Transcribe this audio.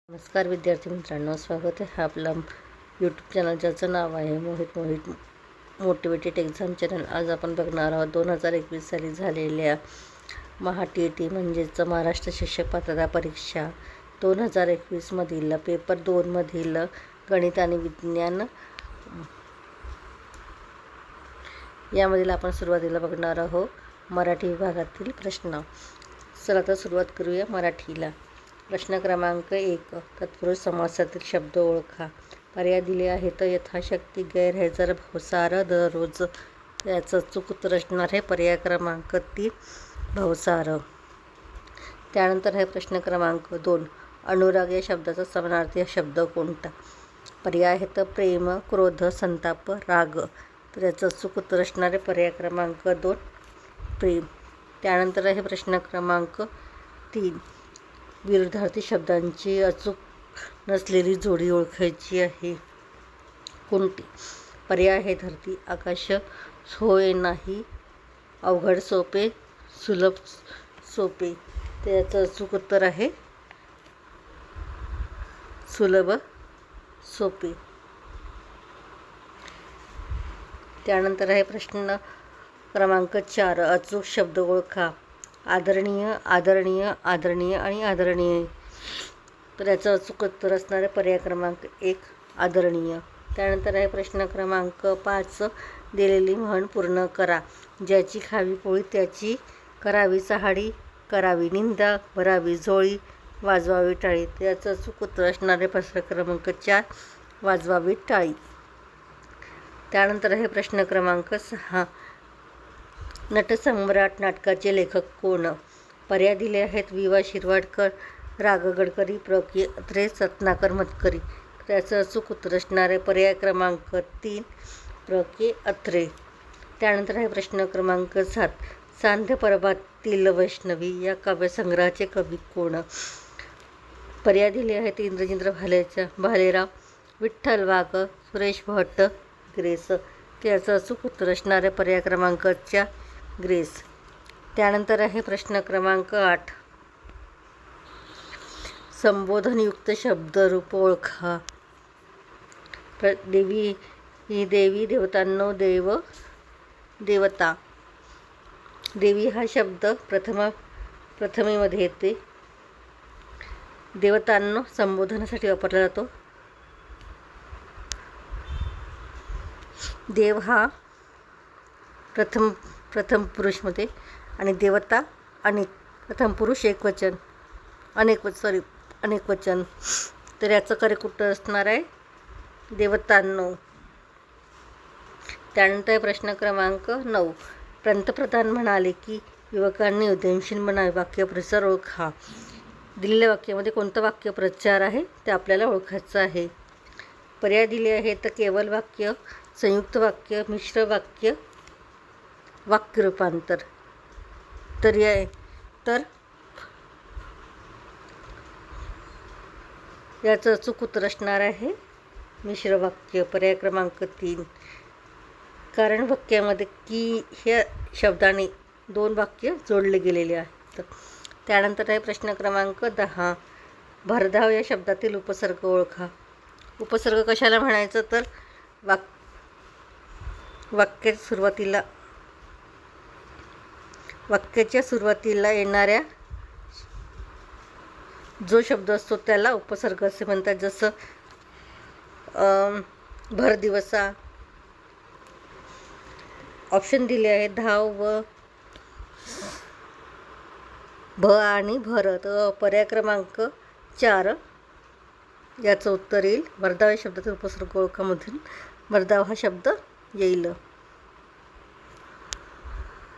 नमस्कार विद्यार्थी मित्रांनो, स्वागत आहे आपला यूट्यूब चॅनल ज्याचं नाव आहे मोहित मोटिवेटेड एक्झाम चॅनल. आज आपण बघणार आहोत 2021 साली झालेल्या TET म्हणजेच महाराष्ट्र शिक्षक पात्रता परीक्षा 2021मधील पेपर 2मधील गणित आणि विज्ञान यामधील आपण सुरुवातीला बघणार आहोत मराठी विभागातील प्रश्न. चला तर सुरुवात करूया मराठीला. प्रश्न क्रमांक 1, तत्पुरुष समासातील शब्द ओळखा. पर्याय दिले आहेत. यथाशक्ती, गैरहजर, भवसार, दररोज. याचं चूक उत्तर असणार आहे पर्याय क्रमांक 3 भवसार. त्यानंतर आहे प्रश्न क्रमांक 2, अनुराग या शब्दाचा समानार्थी शब्द कोणता? पर्याय आहेत प्रेम, क्रोध, संताप, राग. तर याचं चूक उत्तर असणार आहे पर्याय क्रमांक 2 प्रेम. त्यानंतर आहे प्रश्न क्रमांक 3, विरुद्धार्थी शब्दांची अचूक नसलेली जोडी ओळखायची आहे कोणती? पर्याय आहे धरती, आकाश, होय, नाही, अवघड, सोपे, सुलभ, सोपे. त्याचं अचूक उत्तर आहे सुलभ, सोपे. त्यानंतर आहे प्रश्न क्रमांक 4, अचूक शब्द ओळखा. आदरणीय, आदरणीय, आदरणीय आणि आदरणीय. तर याचं अचूक उत्तर असणार आहे पर्याय क्रमांक 1 आदरणीय. त्यानंतर आहे प्रश्न क्रमांक 5, दिलेली म्हण पूर्ण करा. ज्याची खावी पोळी त्याची करावी चहाडी, करावी निंदा, भरावी झोळी, वाजवावी टाळी. त्याचं अचूक उत्तर असणार आहे प्रश्न क्रमांक 4 वाजवावी टाळी. त्यानंतर आहे प्रश्न क्रमांक 6, नटसम्राट नाटकाचे लेखक कोण? पर्याय दिले आहेत वि. शिरवाडकर, रा. गडकरी, प्र. के. अत्रे, रत्नाकर मतकरी. त्याचं अचूक उत्तर असणार आहे पर्याय क्रमांक 3 प्र. के. अत्रे. त्यानंतर आहे प्रश्न क्रमांक 7, सांध्य पर्वातील वैष्णवी या काव्यसंग्रहाचे कवी कोण? पर्याय दिले आहेत इंद्रजिंद्र भालेराव, विठ्ठल वाघ, सुरेश भट, ग्रेस. त्याचं अचूक उत्तर असणार आहे पर्याय क्रमांक 4 ग्रेस. त्यानंतर आहे प्रश्न क्रमांक 8, संबोधनयुक्त शब्दरूप ओळखा. देवी ही देवी, देवतांनो देव, देवता. देवी हा शब्द प्रथमेमध्ये येते. देवतांनो संबोधनासाठी वापरला जातो. देव हा प्रथम पुरुषमध्ये आणि देवता अनेक, प्रथम पुरुष एकवचन, अनेक वचन. तर याचं करेक्ट उत्तर असणार आहे देवतांनो. त्यानंतर प्रश्न क्रमांक 9, पंतप्रधान म्हणाले की युवकांनी उद्यमशील बनावे. वाक्यप्रचार ओळखा. दिलेल्या वाक्यामध्ये कोणतं वाक्यप्रचार आहे ते आपल्याला ओळखायचं आहे. पर्याय दिले आहेत केवळ वाक्य, संयुक्त वाक्य, मिश्र वाक्य, वाक्य रूपांतर. तर याचं अचूक उत्तर असणार आहे मिश्र वाक्य पर्याय क्रमांक 3. कारण वाक्यामध्ये की ह्या शब्दाने 2 वाक्य जोडले गेलेले आहेत. त्यानंतर आहे प्रश्न क्रमांक 10, भरधाव या शब्दातील उपसर्ग ओळखा. उपसर्ग कशाला म्हणायचं तर वाक्याच्या सुरुवातीला येणाऱ्या जो शब्द असतो त्याला उपसर्ग असे म्हणतात. जसं भर दिवसा. ऑप्शन दिले आहेत धाव व भ आणि भर. तर पर्याय क्रमांक 4 याचं उत्तर येईल. भरधाव या शब्दातील उपसर्ग ओळखामधून भरधाव हा शब्द येईल.